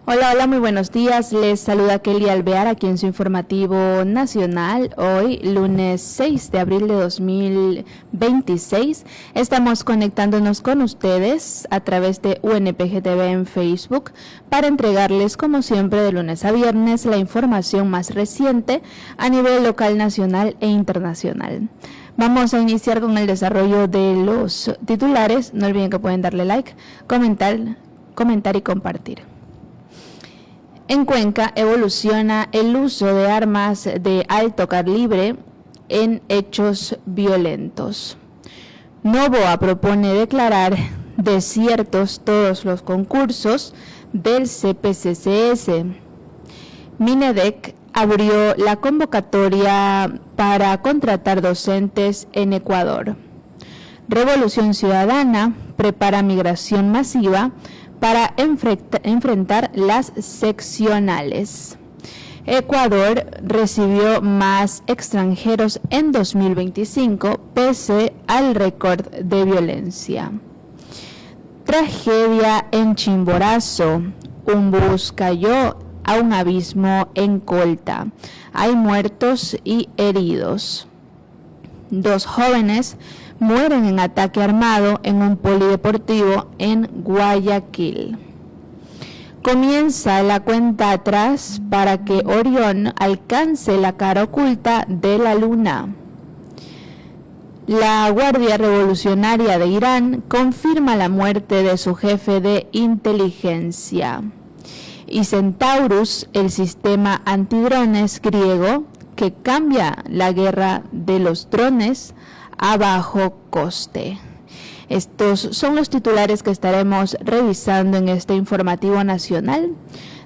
Hola, hola, muy buenos días. Les saluda Kelly Alvear aquí en su informativo nacional. Hoy, lunes 6 de abril de 2026, estamos conectándonos con ustedes a través de UNPG TV en Facebook para entregarles, como siempre, de lunes a viernes, la información más reciente a nivel local, nacional e internacional. Vamos a iniciar con el desarrollo de los titulares. No olviden que pueden darle like, comentar y compartir. En Cuenca evoluciona el uso de armas de alto calibre en hechos violentos. Novoa propone declarar desiertos todos los concursos del CPCCS. Minedec abrió la convocatoria para contratar docentes en Ecuador. Revolución Ciudadana prepara migración masiva para enfrentar las seccionales. Ecuador recibió más extranjeros en 2025 pese al récord de violencia. Tragedia en Chimborazo. Un bus cayó a un abismo en Colta. Hay muertos y heridos. 2 jóvenes mueren en ataque armado en un polideportivo en Guayaquil. Comienza la cuenta atrás para que Orión alcance la cara oculta de la luna. La Guardia Revolucionaria de Irán confirma la muerte de su jefe de inteligencia. Y Centaurus, el sistema antidrones griego que cambia la guerra de los drones a bajo coste. Estos son los titulares que estaremos revisando en este informativo nacional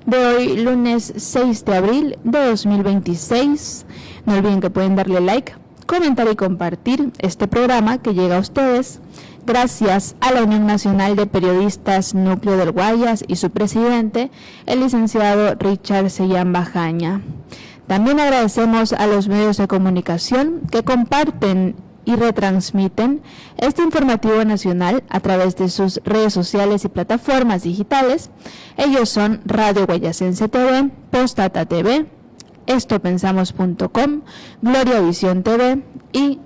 de hoy, lunes 6 de abril de 2026. No olviden que pueden darle like, comentar y compartir este programa que llega a ustedes gracias a la Unión Nacional de Periodistas Núcleo del Guayas y su presidente, el licenciado Richard Sellán Bajaña. También agradecemos a los medios de comunicación que comparten y retransmiten este informativo nacional a través de sus redes sociales y plataformas digitales. Ellos son Radio Guayasense TV, Postdata TV, estopensamos.com, Gloria Visión TV y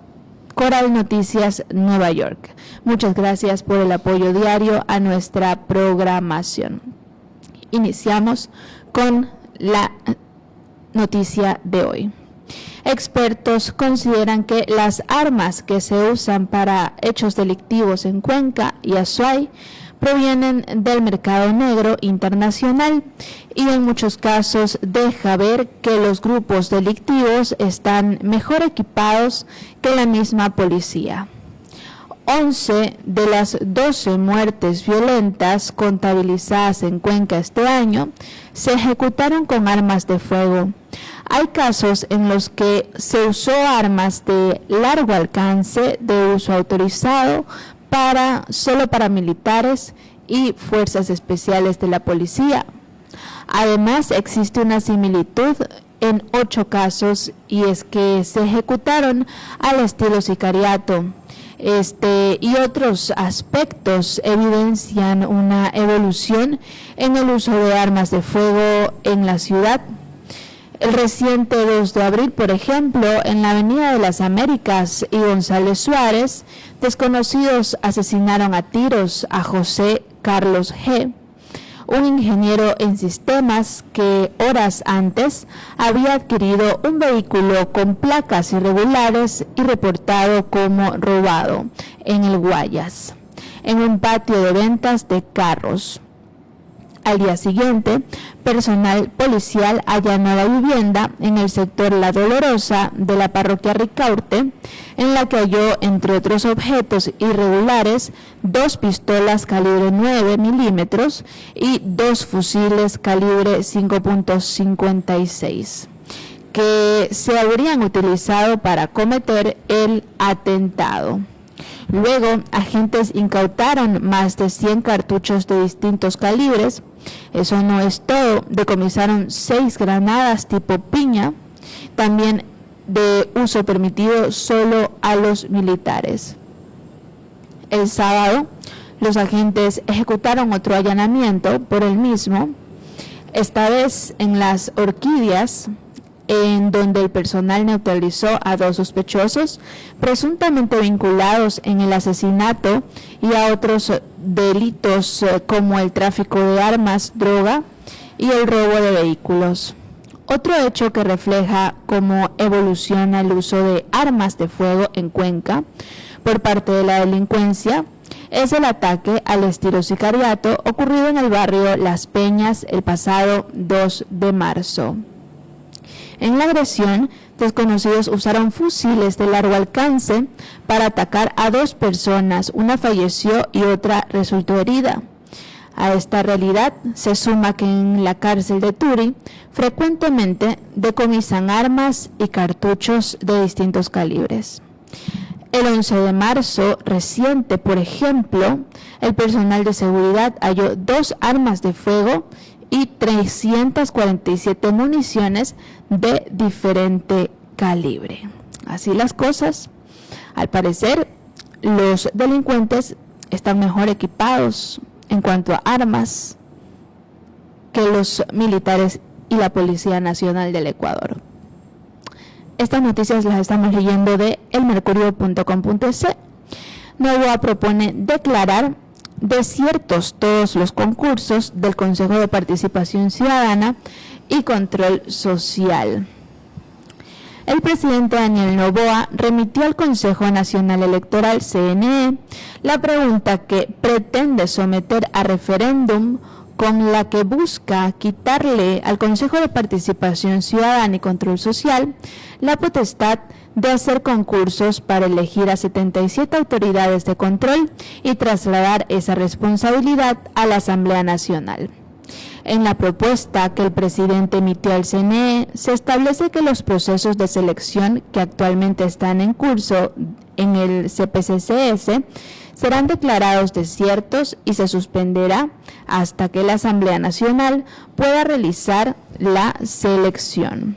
Coral Noticias Nueva York. Muchas gracias por el apoyo diario a nuestra programación. Iniciamos con la noticia de hoy. Expertos consideran que las armas que se usan para hechos delictivos en Cuenca y Azuay provienen del mercado negro internacional y en muchos casos deja ver que los grupos delictivos están mejor equipados que la misma policía. 11 de las 12 muertes violentas contabilizadas en Cuenca este año se ejecutaron con armas de fuego. Hay casos en los que se usó armas de largo alcance de uso autorizado solo para militares y fuerzas especiales de la policía. Además, existe una similitud en 8 casos y es que se ejecutaron al estilo sicariato. Y otros aspectos evidencian una evolución en el uso de armas de fuego en la ciudad. El reciente 2 de abril, por ejemplo, en la Avenida de las Américas y González Suárez, desconocidos asesinaron a tiros a José Carlos G., un ingeniero en sistemas que horas antes había adquirido un vehículo con placas irregulares y reportado como robado en el Guayas, en un patio de ventas de carros. Al día siguiente, personal policial allanó la vivienda en el sector La Dolorosa de la parroquia Ricaurte, en la que halló, entre otros objetos irregulares, 2 pistolas calibre 9 milímetros y 2 fusiles calibre 5.56, que se habrían utilizado para cometer el atentado. Luego, agentes incautaron más de 100 cartuchos de distintos calibres. Eso no es todo, decomisaron 6 granadas tipo piña, también de uso permitido solo a los militares. El sábado, los agentes ejecutaron otro allanamiento por el mismo esta vez en Las Orquídeas, en donde el personal neutralizó a 2 sospechosos presuntamente vinculados en el asesinato y a otros delitos como el tráfico de armas, droga y el robo de vehículos. Otro hecho que refleja cómo evoluciona el uso de armas de fuego en Cuenca por parte de la delincuencia es el ataque al estilo sicariato ocurrido en el barrio Las Peñas el pasado 2 de marzo. En la agresión, desconocidos usaron fusiles de largo alcance para atacar a 2 personas, una falleció y otra resultó herida. A esta realidad se suma que en la cárcel de Turi frecuentemente decomisan armas y cartuchos de distintos calibres. El 11 de marzo reciente, por ejemplo, el personal de seguridad halló 2 armas de fuego y 347 municiones de diferente calibre. Así las cosas, al parecer, los delincuentes están mejor equipados en cuanto a armas que los militares y la Policía Nacional del Ecuador. Estas noticias las estamos leyendo de elmercurio.com.es. Novoa propone declarar desiertos todos los concursos del Consejo de Participación Ciudadana y Control Social. El presidente Daniel Noboa remitió al Consejo Nacional Electoral, CNE, la pregunta que pretende someter a referéndum con la que busca quitarle al Consejo de Participación Ciudadana y Control Social la potestad de hacer concursos para elegir a 77 autoridades de control y trasladar esa responsabilidad a la Asamblea Nacional. En la propuesta que el presidente emitió al CNE, se establece que los procesos de selección que actualmente están en curso en el CPCCS serán declarados desiertos y se suspenderá hasta que la Asamblea Nacional pueda realizar la selección.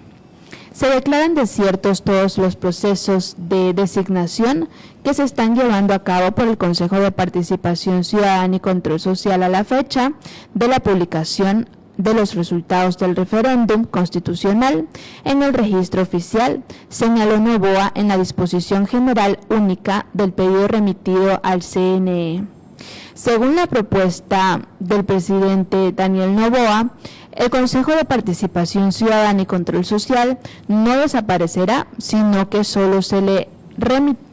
Se declaran desiertos todos los procesos de designación que se están llevando a cabo por el Consejo de Participación Ciudadana y Control Social a la fecha de la publicación de los resultados del referéndum constitucional en el registro oficial, señaló Noboa en la disposición general única del pedido remitido al CNE. Según la propuesta del presidente Daniel Noboa, el Consejo de Participación Ciudadana y Control Social no desaparecerá, sino que solo se le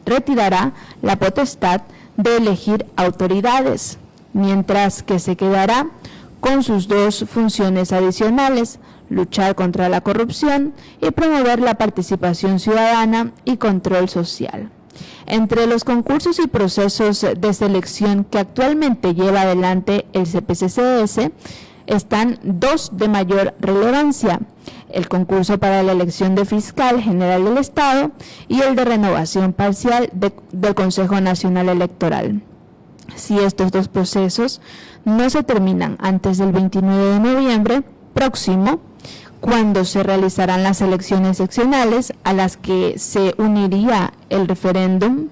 retirará la potestad de elegir autoridades, mientras que se quedará con sus 2 funciones adicionales: luchar contra la corrupción y promover la participación ciudadana y control social. Entre los concursos y procesos de selección que actualmente lleva adelante el CPCCS están 2 de mayor relevancia: el concurso para la elección de fiscal general del Estado y el de renovación parcial del Consejo Nacional Electoral. Si estos 2 procesos no se terminan antes del 29 de noviembre próximo, cuando se realizarán las elecciones seccionales a las que se uniría el referéndum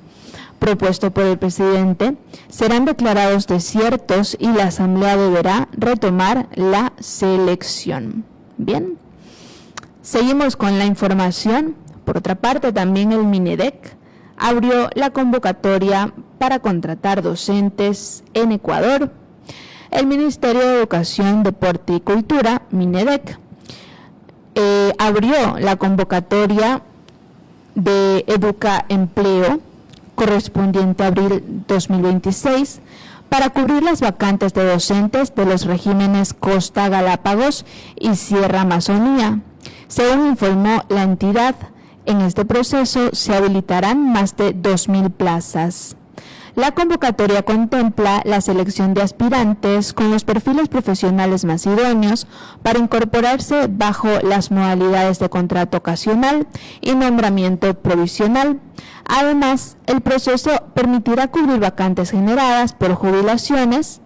propuesto por el presidente, serán declarados desiertos y la Asamblea deberá retomar la selección. Bien, seguimos con la información. Por otra parte, también el MINEDEC abrió la convocatoria para contratar docentes en Ecuador. El Ministerio de Educación, Deporte y Cultura, MINEDEC, abrió la convocatoria de Educa Empleo correspondiente a abril 2026 para cubrir las vacantes de docentes de los regímenes Costa, Galápagos y Sierra Amazonía. Según informó la entidad, en este proceso se habilitarán más de 2.000 plazas. La convocatoria contempla la selección de aspirantes con los perfiles profesionales más idóneos para incorporarse bajo las modalidades de contrato ocasional y nombramiento provisional. Además, el proceso permitirá cubrir vacantes generadas por jubilaciones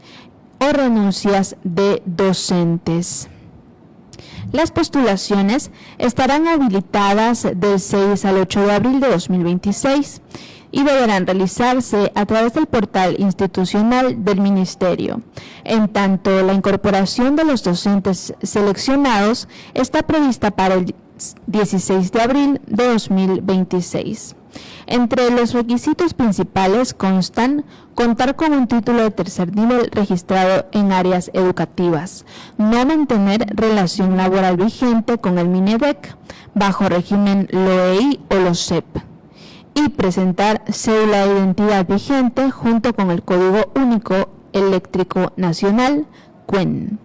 o renuncias de docentes. Las postulaciones estarán habilitadas del 6 al 8 de abril de 2026 y deberán realizarse a través del portal institucional del Ministerio. En tanto, la incorporación de los docentes seleccionados está prevista para el 16 de abril de 2026. Entre los requisitos principales constan contar con un título de tercer nivel registrado en áreas educativas, no mantener relación laboral vigente con el Mineduc bajo régimen LOEI o LOCEP y presentar cédula de identidad vigente junto con el Código Único Eléctrico Nacional, CUEN.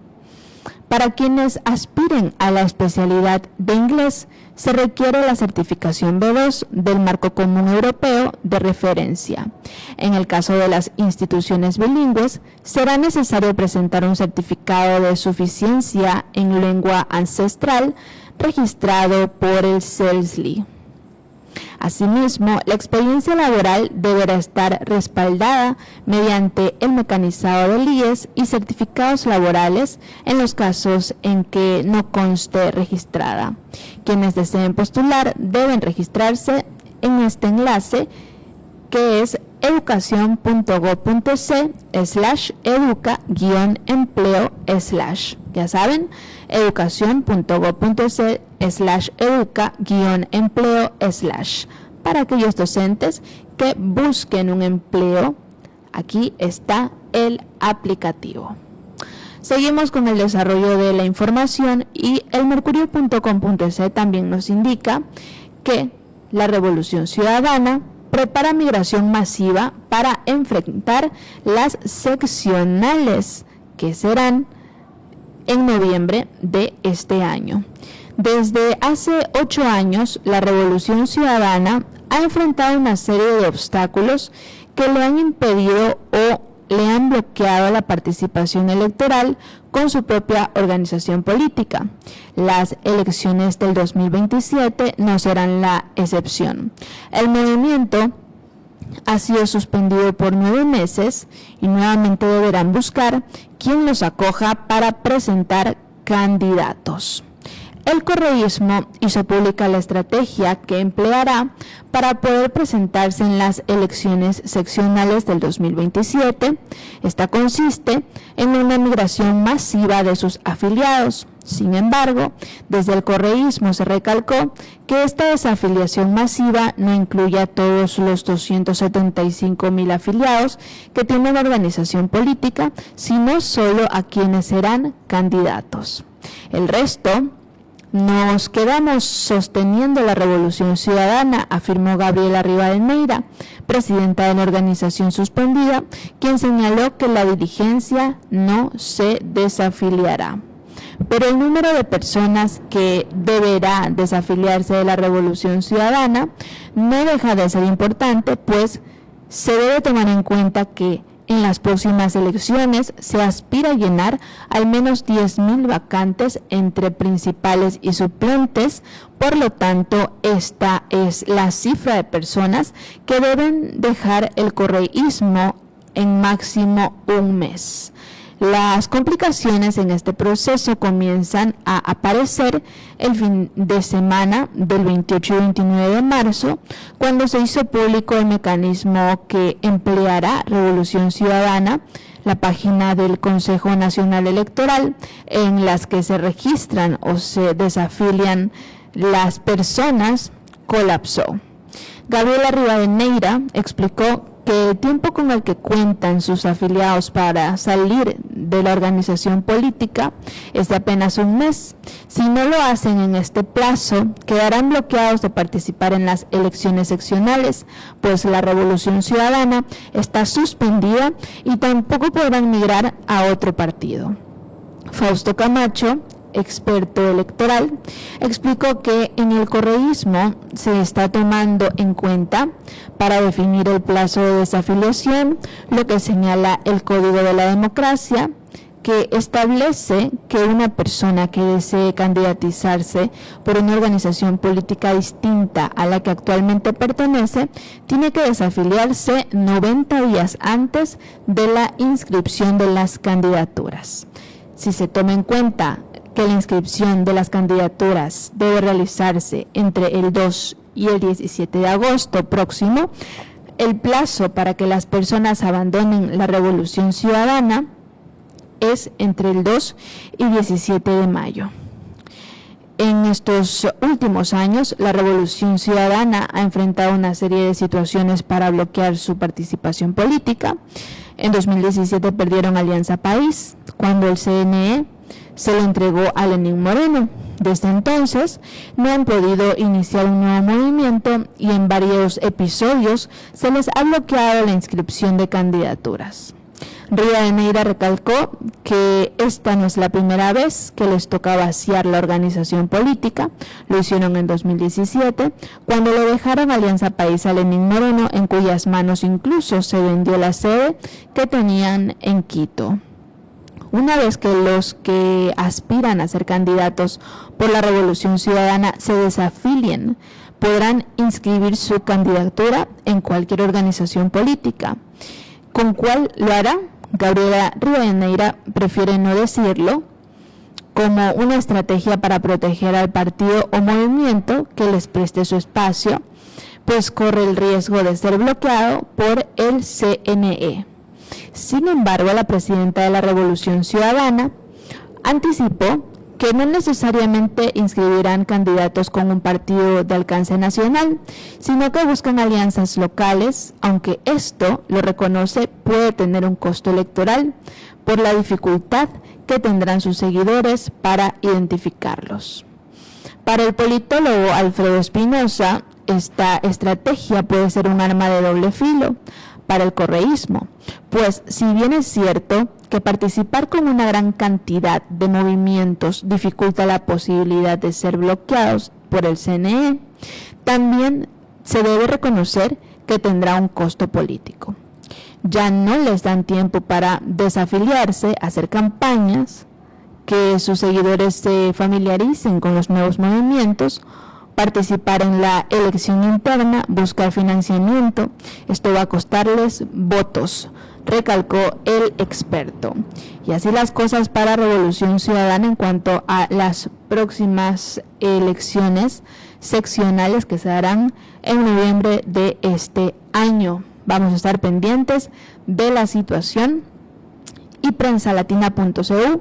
Para quienes aspiren a la especialidad de inglés, se requiere la certificación B2 del Marco Común Europeo de Referencia. En el caso de las instituciones bilingües, será necesario presentar un certificado de suficiencia en lengua ancestral registrado por el CELSLI. Asimismo, la experiencia laboral deberá estar respaldada mediante el mecanizado del IES y certificados laborales en los casos en que no conste registrada. Quienes deseen postular deben registrarse en este enlace que es educacion.gov.c/educa-empleo/ ya saben, educacion.gov.c/educa-empleo/ para aquellos docentes que busquen un empleo. Aquí está el aplicativo. Seguimos con el desarrollo de la información y el mercurio.com.es también nos indica que la Revolución Ciudadana prepara migración masiva para enfrentar las seccionales que serán en noviembre de este año. Desde hace 8 años, la Revolución Ciudadana ha enfrentado una serie de obstáculos que le han impedido o le han bloqueado la participación electoral con su propia organización política. Las elecciones del 2027 no serán la excepción. El movimiento ha sido suspendido por 9 meses y nuevamente deberán buscar quien los acoja para presentar candidatos. El correísmo hizo pública la estrategia que empleará para poder presentarse en las elecciones seccionales del 2027. Esta consiste en una migración masiva de sus afiliados. Sin embargo, desde el correísmo se recalcó que esta desafiliación masiva no incluye a todos los 275,000 afiliados que tiene la organización política, sino solo a quienes serán candidatos. El resto nos quedamos sosteniendo la Revolución Ciudadana, afirmó Gabriela Rivadeneira, presidenta de la organización suspendida, quien señaló que la dirigencia no se desafiliará. Pero el número de personas que deberá desafiliarse de la Revolución Ciudadana no deja de ser importante, pues se debe tomar en cuenta que en las próximas elecciones se aspira a llenar al menos 10,000 vacantes entre principales y suplentes. Por lo tanto, esta es la cifra de personas que deben dejar el correísmo en máximo un mes. Las complicaciones en este proceso comienzan a aparecer el fin de semana del 28 y 29 de marzo, cuando se hizo público el mecanismo que empleará Revolución Ciudadana, la página del Consejo Nacional Electoral, en las que se registran o se desafilian las personas, colapsó. Gabriela Rivadeneira explicó que el tiempo con el que cuentan sus afiliados para salir de la organización política es de apenas un mes. Si no lo hacen en este plazo, quedarán bloqueados de participar en las elecciones seccionales, pues la Revolución Ciudadana está suspendida y tampoco podrán migrar a otro partido. Fausto Camacho, experto electoral, explicó que en el correísmo se está tomando en cuenta para definir el plazo de desafiliación lo que señala el Código de la Democracia, que establece que una persona que desee candidatizarse por una organización política distinta a la que actualmente pertenece tiene que desafiliarse 90 días antes de la inscripción de las candidaturas. Si se toma en cuenta que la inscripción de las candidaturas debe realizarse entre el 2 y el 17 de agosto próximo, el plazo para que las personas abandonen la Revolución Ciudadana es entre el 2 y 17 de mayo. En estos últimos años, la Revolución Ciudadana ha enfrentado una serie de situaciones para bloquear su participación política. En 2017 perdieron Alianza País, cuando el CNE se lo entregó a Lenín Moreno. Desde entonces, no han podido iniciar un nuevo movimiento y en varios episodios se les ha bloqueado la inscripción de candidaturas. Rivadeneira recalcó que esta no es la primera vez que les toca vaciar la organización política. Lo hicieron en 2017, cuando le dejaron Alianza País a Lenín Moreno, en cuyas manos incluso se vendió la sede que tenían en Quito. Una vez que los que aspiran a ser candidatos por la Revolución Ciudadana se desafilien, podrán inscribir su candidatura en cualquier organización política. ¿Con cuál lo hará? Gabriela Rivadeneira prefiere no decirlo, como una estrategia para proteger al partido o movimiento que les preste su espacio, pues corre el riesgo de ser bloqueado por el CNE. Sin embargo, la presidenta de la Revolución Ciudadana anticipó que no necesariamente inscribirán candidatos con un partido de alcance nacional, sino que buscan alianzas locales, aunque esto, lo reconoce, puede tener un costo electoral por la dificultad que tendrán sus seguidores para identificarlos. Para el politólogo Alfredo Espinosa, esta estrategia puede ser un arma de doble filo para el correísmo, pues si bien es cierto que participar con una gran cantidad de movimientos dificulta la posibilidad de ser bloqueados por el CNE, también se debe reconocer que tendrá un costo político. Ya no les dan tiempo para desafiliarse, hacer campañas, que sus seguidores se familiaricen con los nuevos movimientos, participar en la elección interna, buscar financiamiento. Esto va a costarles votos, recalcó el experto. Y así las cosas para Revolución Ciudadana en cuanto a las próximas elecciones seccionales que se darán en noviembre de este año. Vamos a estar pendientes de la situación. Y prensalatina.cu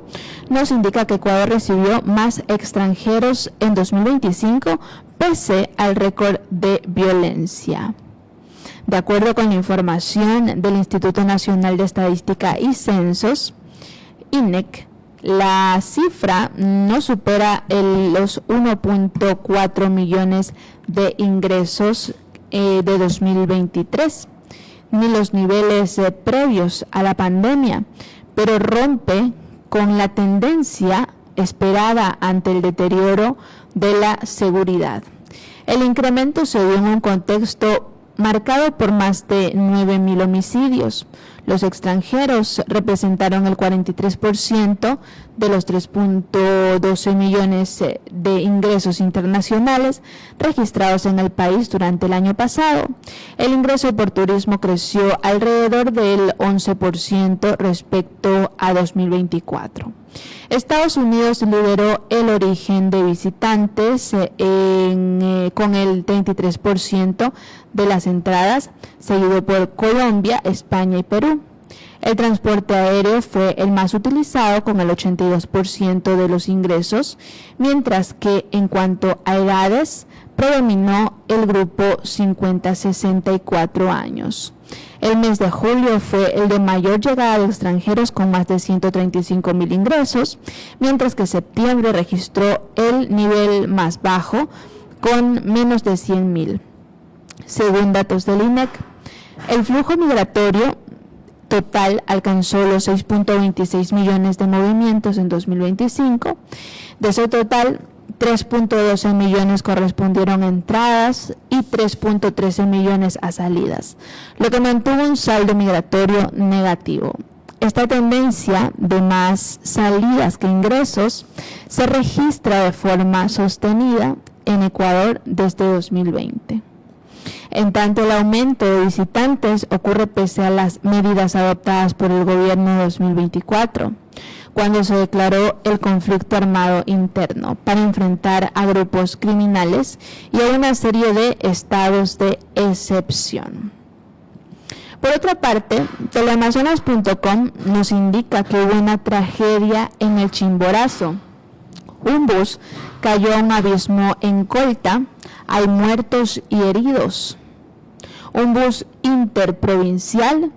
nos indica que Ecuador recibió más extranjeros en 2025 pese al récord de violencia. De acuerdo con la información del Instituto Nacional de Estadística y Censos, INEC, la cifra no supera los 1.4 millones de ingresos de 2023, ni los niveles previos a la pandemia, pero rompe con la tendencia esperada ante el deterioro de la seguridad. El incremento se dio en un contexto marcado por más de 9.000 homicidios. Los extranjeros representaron el 43% de los 3.12 millones de ingresos internacionales registrados en el país durante el año pasado. El ingreso por turismo creció alrededor del 11% respecto a 2024. Estados Unidos lideró el origen de visitantes con el 33% de las entradas, seguido por Colombia, España y Perú. El transporte aéreo fue el más utilizado con el 82% de los ingresos, mientras que en cuanto a edades, predominó el grupo 50-64 años. El mes de julio fue el de mayor llegada de extranjeros con más de 135.000 ingresos, mientras que septiembre registró el nivel más bajo con menos de 100.000. Según datos del INEC, el flujo migratorio total alcanzó los 6.26 millones de movimientos en 2025. De ese total, 3.12 millones correspondieron a entradas y 3.13 millones a salidas, lo que mantuvo un saldo migratorio negativo. Esta tendencia de más salidas que ingresos se registra de forma sostenida en Ecuador desde 2020. En tanto, el aumento de visitantes ocurre pese a las medidas adoptadas por el gobierno de 2024, cuando se declaró el conflicto armado interno para enfrentar a grupos criminales y a una serie de estados de excepción. Por otra parte, teleamazonas.com nos indica que hubo una tragedia en el Chimborazo. Un bus cayó a un abismo en Colta, hay muertos y heridos. Un bus interprovincial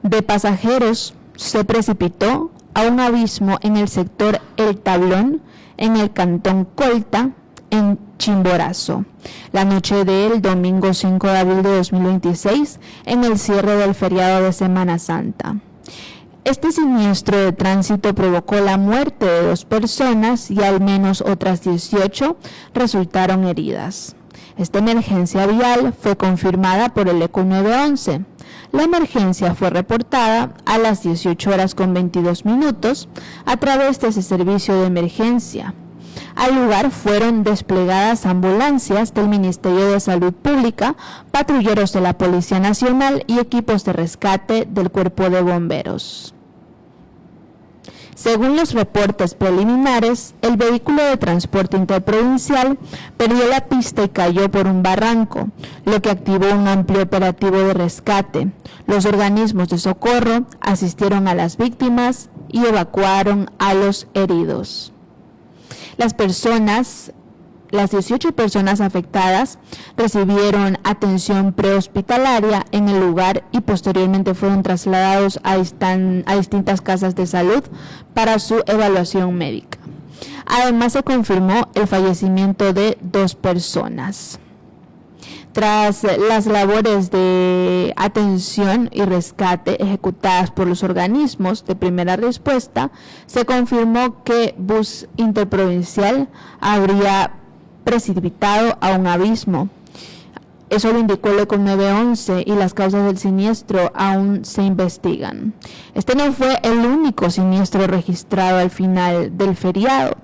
de pasajeros se precipitó a un abismo en el sector El Tablón, en el cantón Colta, en Chimborazo, la noche del domingo 5 de abril de 2026, en el cierre del feriado de Semana Santa. Este siniestro de tránsito provocó la muerte de 2 personas y al menos otras 18 resultaron heridas. Esta emergencia vial fue confirmada por el ECO 911. La emergencia fue reportada a las 18:22 a través de ese servicio de emergencia. Al lugar fueron desplegadas ambulancias del Ministerio de Salud Pública, patrulleros de la Policía Nacional y equipos de rescate del Cuerpo de Bomberos. Según los reportes preliminares, el vehículo de transporte interprovincial perdió la pista y cayó por un barranco, lo que activó un amplio operativo de rescate. Los organismos de socorro asistieron a las víctimas y evacuaron a los heridos. Las 18 personas afectadas recibieron atención prehospitalaria en el lugar y posteriormente fueron trasladados a distintas casas de salud para su evaluación médica. Además, se confirmó el fallecimiento de 2 personas. Tras las labores de atención y rescate ejecutadas por los organismos de primera respuesta, se confirmó que bus interprovincial habría precipitado a un abismo. Eso lo indicó el ECO 911 y las causas del siniestro aún se investigan. Este no fue el único siniestro registrado al final del feriado.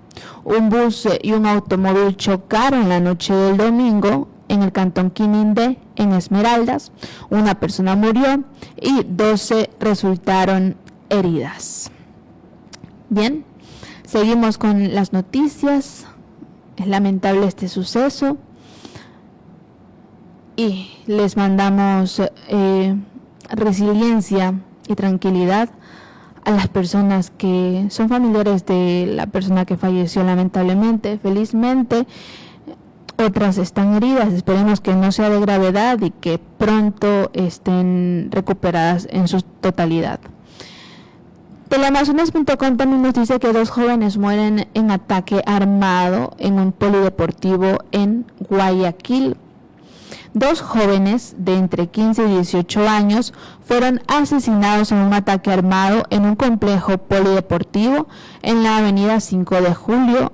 Un bus y un automóvil chocaron la noche del domingo en el cantón Quinindé, en Esmeraldas. Una persona murió y 12 resultaron heridas. Bien, seguimos con las noticias. Es lamentable este suceso y les mandamos resiliencia y tranquilidad a las personas que son familiares de la persona que falleció lamentablemente. Felizmente, otras están heridas, esperemos que no sea de gravedad y que pronto estén recuperadas en su totalidad. Teleamazonas.com también nos dice que 2 jóvenes mueren en ataque armado en un polideportivo en Guayaquil. 2 jóvenes de entre 15 y 18 años fueron asesinados en un ataque armado en un complejo polideportivo en la avenida 5 de Julio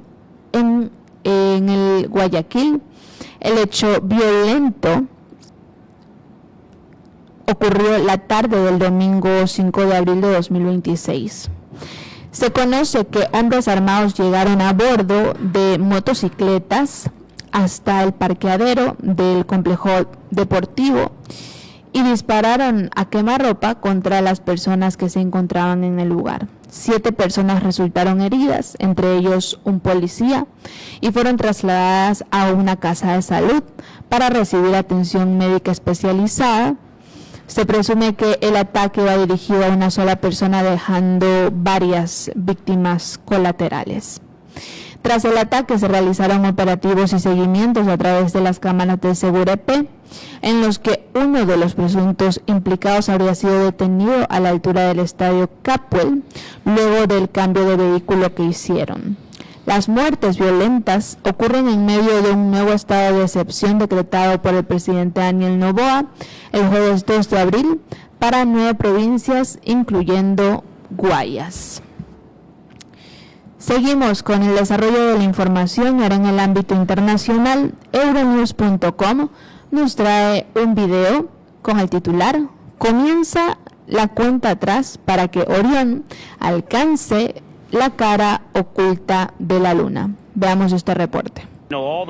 en el Guayaquil. El hecho violento ocurrió la tarde del domingo 5 de abril de 2026. Se conoce que hombres armados llegaron a bordo de motocicletas hasta el parqueadero del complejo deportivo y dispararon a quemarropa contra las personas que se encontraban en el lugar. 7 personas resultaron heridas, entre ellos un policía, y fueron trasladadas a una casa de salud para recibir atención médica especializada. Se presume que el ataque va dirigido a una sola persona, dejando varias víctimas colaterales. Tras el ataque se realizaron operativos y seguimientos a través de las cámaras de Segurep, en los que uno de los presuntos implicados habría sido detenido a la altura del estadio Capwell, luego del cambio de vehículo que hicieron. Las muertes violentas ocurren en medio de un nuevo estado de excepción decretado por el presidente Daniel Noboa el jueves 2 de abril para 9 provincias, incluyendo Guayas. Seguimos con el desarrollo de la información. Ahora en el ámbito internacional, Euronews.com nos trae un video con el titular: comienza la cuenta atrás para que Orión alcance la cara oculta de la luna. Veamos este reporte. Los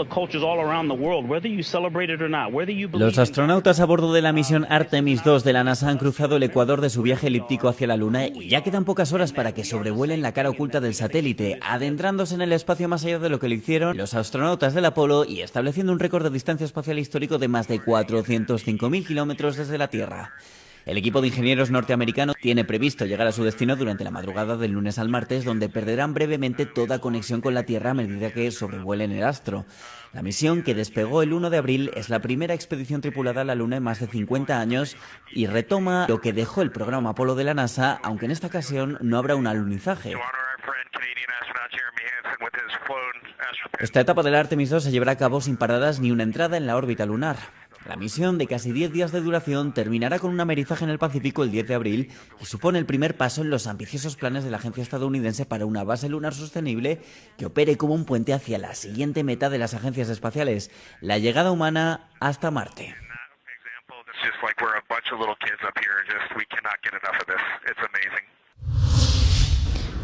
astronautas a bordo de la misión Artemis 2 de la NASA han cruzado el ecuador de su viaje elíptico hacia la Luna y ya quedan pocas horas para que sobrevuelen la cara oculta del satélite, adentrándose en el espacio más allá de lo que lo hicieron los astronautas del Apolo y estableciendo un récord de distancia espacial histórico de más de 405.000 kilómetros desde la Tierra. El equipo de ingenieros norteamericano tiene previsto llegar a su destino durante la madrugada del lunes al martes, donde perderán brevemente toda conexión con la Tierra a medida que sobrevuelen el astro. La misión, que despegó el 1 de abril, es la primera expedición tripulada a la Luna en más de 50 años y retoma lo que dejó el programa Apolo de la NASA, aunque en esta ocasión no habrá un alunizaje. Esta etapa del Artemis II se llevará a cabo sin paradas ni una entrada en la órbita lunar. La misión, de casi 10 días de duración, terminará con un amerizaje en el Pacífico el 10 de abril y supone el primer paso en los ambiciosos planes de la agencia estadounidense para una base lunar sostenible que opere como un puente hacia la siguiente meta de las agencias espaciales, la llegada humana hasta Marte.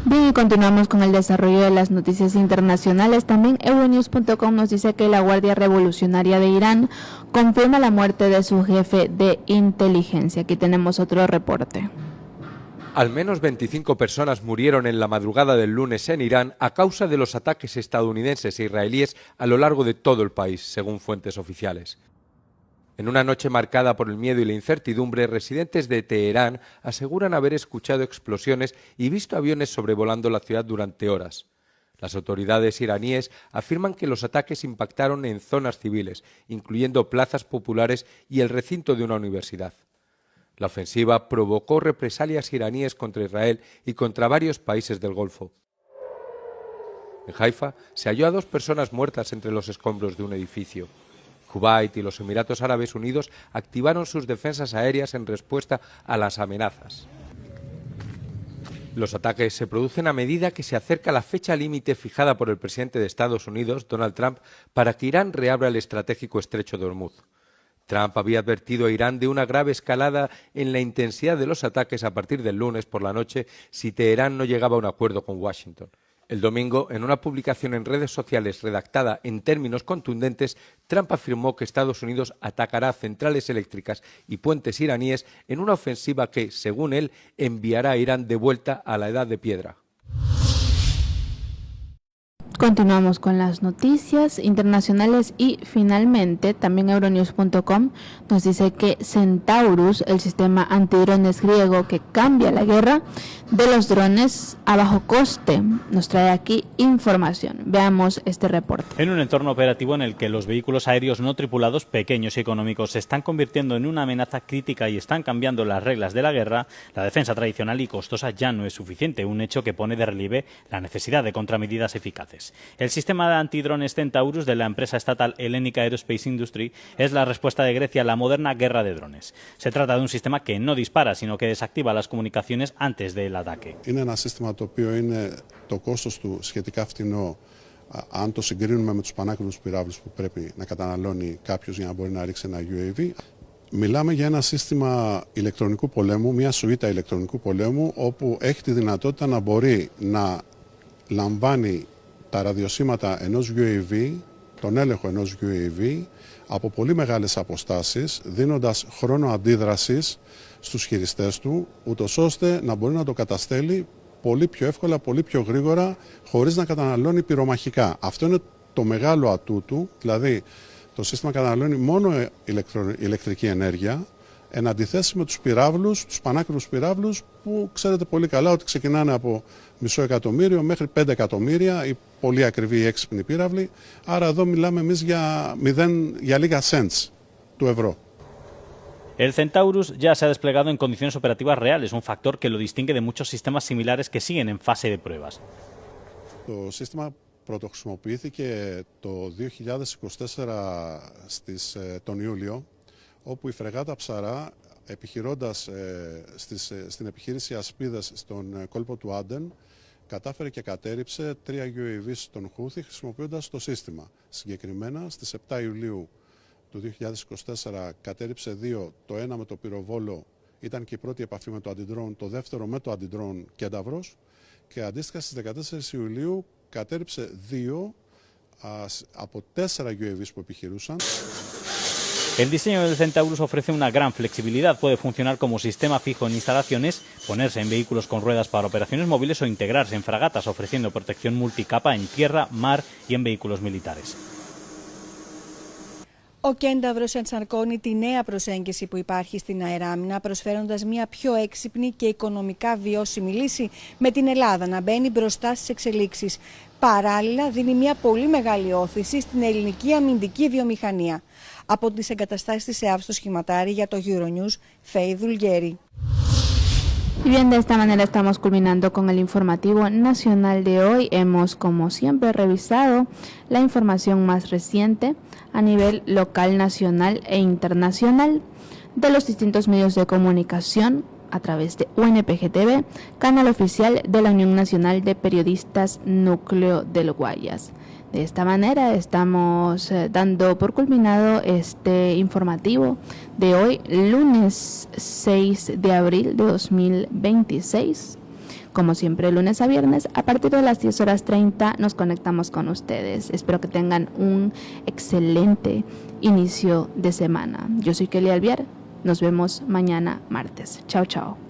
Bien, y continuamos con el desarrollo de las noticias internacionales. También Euronews.com nos dice que la Guardia Revolucionaria de Irán confirma la muerte de su jefe de inteligencia. Aquí tenemos otro reporte. Al menos 25 personas murieron en la madrugada del lunes en Irán a causa de los ataques estadounidenses e israelíes a lo largo de todo el país, según fuentes oficiales. En una noche marcada por el miedo y la incertidumbre, residentes de Teherán aseguran haber escuchado explosiones y visto aviones sobrevolando la ciudad durante horas. Las autoridades iraníes afirman que los ataques impactaron en zonas civiles, incluyendo plazas populares y el recinto de una universidad. La ofensiva provocó represalias iraníes contra Israel y contra varios países del Golfo. En Haifa se halló a 2 personas muertas entre los escombros de un edificio. Kuwait y los Emiratos Árabes Unidos activaron sus defensas aéreas en respuesta a las amenazas. Los ataques se producen a medida que se acerca la fecha límite fijada por el presidente de Estados Unidos, Donald Trump, para que Irán reabra el estratégico estrecho de Hormuz. Trump había advertido a Irán de una grave escalada en la intensidad de los ataques a partir del lunes por la noche si Teherán no llegaba a un acuerdo con Washington. El domingo, en una publicación en redes sociales redactada en términos contundentes, Trump afirmó que Estados Unidos atacará centrales eléctricas y puentes iraníes en una ofensiva que, según él, enviará a Irán de vuelta a la edad de piedra. Continuamos con las noticias internacionales y finalmente también Euronews.com nos dice que Centaurus, el sistema antidrones griego que cambia la guerra de los drones a bajo coste, nos trae aquí información. Veamos este reporte. En un entorno operativo en el que los vehículos aéreos no tripulados, pequeños y económicos, se están convirtiendo en una amenaza crítica y están cambiando las reglas de la guerra, la defensa tradicional y costosa ya no es suficiente, un hecho que pone de relieve la necesidad de contramedidas eficaces. El sistema de antidrones Centaurus de la empresa estatal Hellenic Aerospace Industry es la respuesta de Grecia a la moderna guerra de drones. Se trata de un sistema que no dispara, sino que desactiva las comunicaciones antes del ataque. Είναι ένα σύστημα το οποίο είναι το κόστος του σχετικά φτηνό αν το συγκρίνουμε με τους πανάκριβους πυράβλους που πρέπει να καταναλώνει κάποιος για να μπορεί να ρίξει ένα UAV. Μιλάμε για ένα σύστημα ηλεκτρονικού πολέμου, μια σουίτα ηλεκτρονικού πολέμου, όπου έχει τη δυνατότητα να μπορεί να λαμβάνει τα ραδιοσύματα ενός UAV, τον έλεγχο ενός UAV, από πολύ μεγάλες αποστάσεις, δίνοντας χρόνο αντίδρασης στους χειριστές του, ούτως ώστε να μπορεί να το καταστέλει πολύ πιο εύκολα, πολύ πιο γρήγορα, χωρίς να καταναλώνει πυρομαχικά. Αυτό είναι το μεγάλο ατού του, δηλαδή το σύστημα καταναλώνει μόνο ηλεκτρική ενέργεια, εν αντιθέσει με τους πυράβλους, τους πανάκριβους πυράβλους, που ξέρετε πολύ καλά ότι ξεκινάνε από $500,000 μέχρι 5 εκατομμύρια, οι πολύ ακριβοί ή έξυπνοι πύραυλοι. Άρα εδώ μιλάμε εμείς για λίγα cents του ευρώ. El Centaurus ya se ha desplegado en condiciones operativas reales, un factor que lo distingue de muchos sistemas similares que siguen en fase de pruebas. Το σύστημα πρωτοχρησιμοποιήθηκε το 2024 τον Ιούλιο, όπου η φρεγάτα Ψαρά, επιχειρώντας στην επιχείρηση Ασπίδας στον κόλπο του Άντεν, κατάφερε και κατέριψε 3 UAV στον Χούθη χρησιμοποιώντας το σύστημα. Συγκεκριμένα, στις 7 Ιουλίου του 2024 κατέριψε 2, το ένα με το πυροβόλο ήταν και η πρώτη επαφή με το αντιντρόν, το δεύτερο με το αντιντρόν Κένταβρος, και αντίστοιχα στις 14 Ιουλίου κατέριψε 2 από 4 UAVs που επιχειρούσαν. El diseño del Centaurus ofrece una gran flexibilidad, puede funcionar como sistema fijo en instalaciones, ponerse en vehículos con ruedas para operaciones móviles o integrarse en fragatas, ofreciendo protección multicapa en tierra, mar y en vehículos militares. Ο κένταυρος ενσαρκώνει τη νέα προσέγγιση που υπάρχει στην αεράμινα, προσφέροντας μια πιο έξυπνη και οικονομικά βιώσιμη λύση, με την Ελλάδα να μπαίνει μπροστά στις εξελίξεις. Παράλληλα, δίνει μια πολύ μεγάλη όθηση στην ελληνική αμυντική βιομηχανία. Από τις εγκαταστάσεις της ΕΑΒ στο Σχηματάρι για το Euronews, Φέη Δουλγέρη. Y bien, de esta manera estamos culminando con el informativo nacional de hoy. Hemos, como siempre, revisado la información más reciente a nivel local, nacional e internacional de los distintos medios de comunicación a través de UNPG TV, canal oficial de la Unión Nacional de Periodistas Núcleo del Guayas. De esta manera estamos dando por culminado este informativo de hoy, lunes 6 de abril de 2026. Como siempre, lunes a viernes, a partir de las 10:30 nos conectamos con ustedes. Espero que tengan un excelente inicio de semana. Yo soy Kelly Alviar. Nos vemos mañana martes. Chao, chao.